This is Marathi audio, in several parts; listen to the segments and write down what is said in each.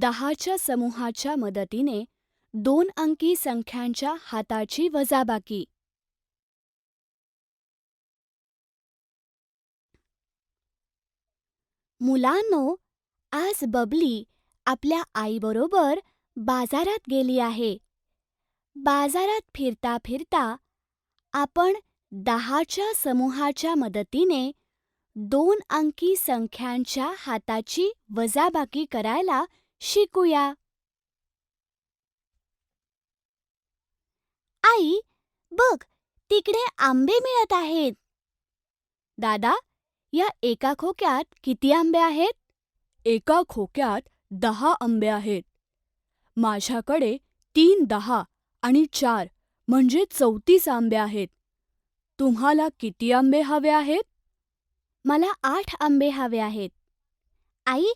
10च्या समूहाच्या मदतीने 2 अंकी संख्यांच्या हाताची वजाबाकी. मुलांनो, आज बबली आपल्या आईबरोबर बाजारात गेली आहे. बाजारात फिरता फिरता आपण 10च्या समूहाच्या मदतीने 2 अंकी संख्यांच्या हाताची वजाबाकी करायला शिकूया. आई, बघ, तिकडे आंबे मिळत आहेत. दादा, या एका खोक्यात किती आंबे आहेत? एका खोक्यात 10 आंबे आहेत. माझ्याकडे 3 10 आणि 4 म्हणजे 34 आंबे आहेत. तुम्हाला किती आंबे हवे आहेत? मला 8 आंबे हवे आहेत. आई,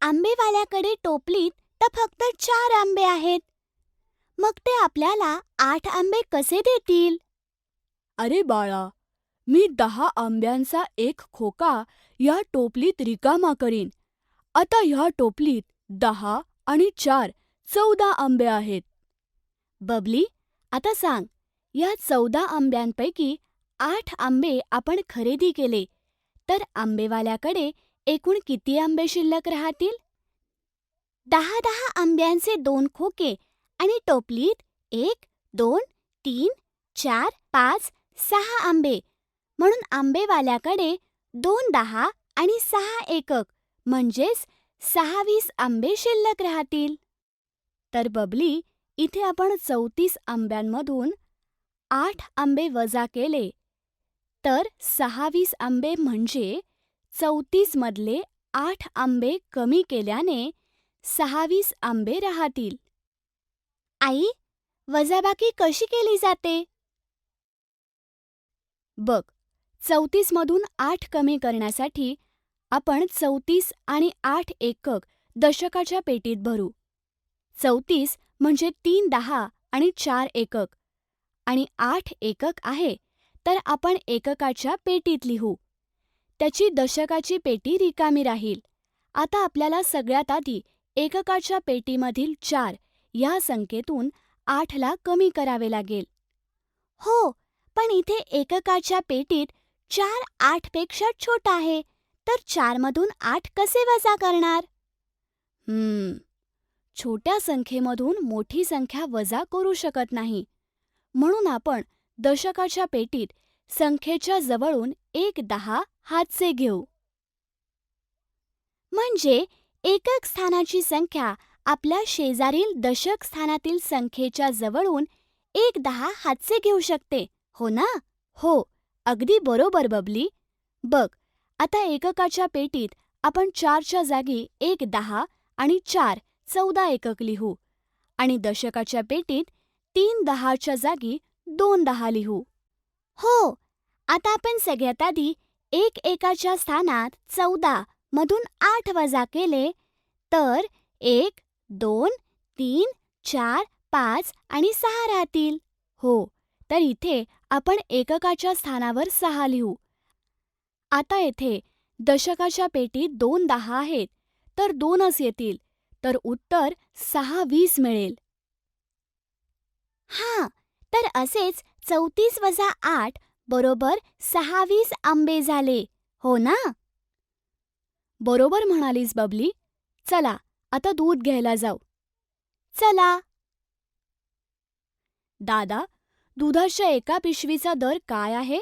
आंबेवाल्याकडे टोपलीत तर फक्त 4 आंबे आहेत. मग ते आपल्याला 8 आंबे कसे देतील? अरे बाळा, मी 10 आंब्यांचा एक खोका या टोपलीत रिकामा करीन. आता ह्या टोपलीत 10 आणि 4 14 आंबे आहेत. बबली, आता सांग, या 14 आंब्यांपैकी 8 आंबे आपण खरेदी केले तर आंबेवाल्याकडे एकूण किती आंबे शिल्लक राहतील? 10 आंब्यांचे 2 खोके आणि टोपलीत 1, 2, 3, 4, 5, 6 आंबे, म्हणून आंबेवाल्याकडे 2 10 आणि 6 एकक म्हणजेच 26 आंबे शिल्लक राहतील. तर बबली, इथे आपण 34 आंब्यांमधून 8 आंबे वजा केले तर 26 आंबे म्हणजे 34 मधले 8 आंबे कमी केल्याने 26 आंबे राहतील. आई, वजाबाकी कशी केली जाते? बघ, 34 मधून 8 कमी करण्यासाठी आपण 34 आणि 8 एकक दशकाच्या पेटीत भरू. 34 म्हणजे 3 10 आणि 4 एकक आणि 8 एकक आहे तर आपण एककाच्या पेटीत लिहू. त्याची दशकाची पेटी रिकामी राहील. आता आपल्याला सगळ्यात आधी एककाच्या पेटीमधील 4 या संख्येतून 8ला कमी करावे लागेल. हो, पण इथे एककाच्या पेटीत 4 8 पेक्षा छोटा आहे, तर 4 मधून 8 कसे वजा करणार? छोट्या संख्येमधून मोठी संख्या वजा करू शकत नाही. म्हणून आपण दशकाच्या पेटीत संख्येच्या जवळून 1 10 हातचे घेऊ. म्हणजे एकक स्थानाची संख्या आपल्या शेजारील दशक स्थानातील संख्येच्या जवळून 1 10 हातचे घेऊ शकते, हो ना? हो, अगदी बरोबर बबली. बघ, आता एककाच्या पेटीत आपण 4च्या जागी 1 10 आणि 4 14 एकक लिहू आणि दशकाच्या पेटीत 3 10च्या जागी 2 10 लिहू. हो, आता आपण सगळ्यात आधी 1 एकाच्या स्थानात 14 मधून 8 वजा केले तर 1 2 3 4 5 आणि 6 राहतील. हो, तर इथे आपण एककाच्या स्थानावर 6 लिहू. आता येथे दशकाच्या पेटीत 2 10 आहेत तर 2च येतील, तर उत्तर 6 20 मिळेल. हां, तर असेच 34 वजा 8 बरोबर 26 आंबे झाले, हो ना? बरोबर म्हणालीस बबली. चला, आता दूध घ्यायला जाऊ. चला. दादा, दुधाच्या एका पिशवीचा दर काय आहे?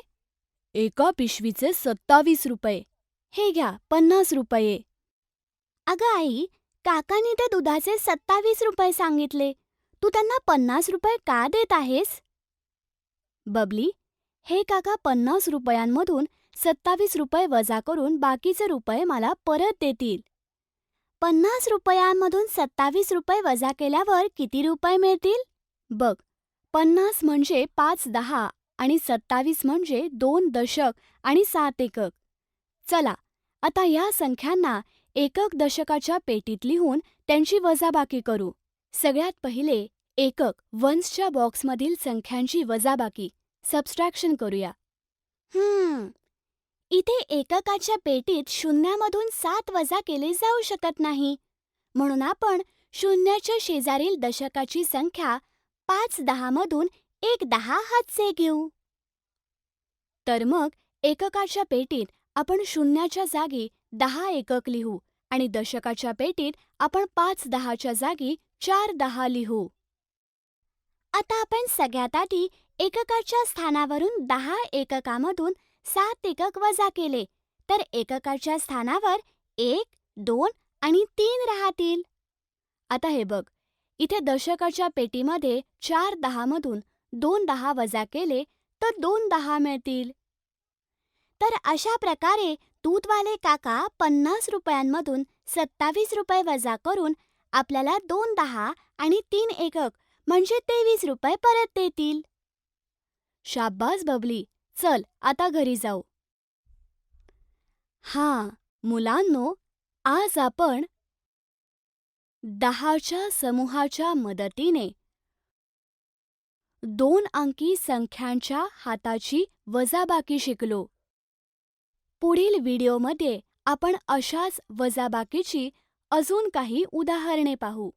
एका पिशवीचे 27 रुपये. हे घ्या 50 रुपये. अगं आई, काकांनी तर दुधाचे 27 रुपये सांगितले. तू त्यांना 50 रुपये का देत आहेस? बबली, हे काका 50 रुपयांमधून 27 रुपये वजा करून बाकीचे रुपये मला परत देतील. 50 रुपयांमधून 27 रुपये वजा केल्यावर किती रुपये मिळतील? बघ, 50 म्हणजे 5 10 आणि 27 म्हणजे 2 दशक आणि 7 एकक. चला, आता या संख्यांना एकक दशकाच्या पेटीत लिहून त्यांची वजाबाकी करू. सगळ्यात पहिले एकक वन्सच्या बॉक्समधील संख्यांची वजाबाकी सबस्ट्रॅक्शन करूया. इथे एककाच्या पेटीत शून्यामधून 7 वजा केले जाऊ शकत नाही. म्हणून आपण शून्याच्या शेजारील दशकाची संख्या 5 मधून एक 10 हातचे घेऊ. तर मग एककाच्या पेटीत आपण शून्याच्या जागी 10 एकक लिहू आणि दशकाच्या पेटीत आपण 5 10च्या जागी 4 10 लिहू. आता आपण सगळ्यात आधी एककाच्या स्थानावरून 10 एककामधून 7 एकक वजा केले तर एककाच्या स्थानावर 1, 2 आणि 3 राहतील. आता हे बघ, इथे दशकाच्या पेटीमध्ये 4 मधून 2 10 वजा केले तर 2 10 मिळतील. तर अशा प्रकारे दूधवाले काका 50 रुपयांमधून 27 रुपये वजा करून आपल्याला 2 10 आणि 3 एकक म्हणजे 23 रुपये परत देतील. शाब्बास बबली, चल आता घरी जाऊ. हां मुलांनो, आज आपण 10च्या समूहाच्या मदतीने 2 अंकी संख्यांच्या हाताची वजाबाकी शिकलो. पुढील व्हिडिओमध्ये आपण अशाच वजाबाकीची अजून काही उदाहरणे पाहू.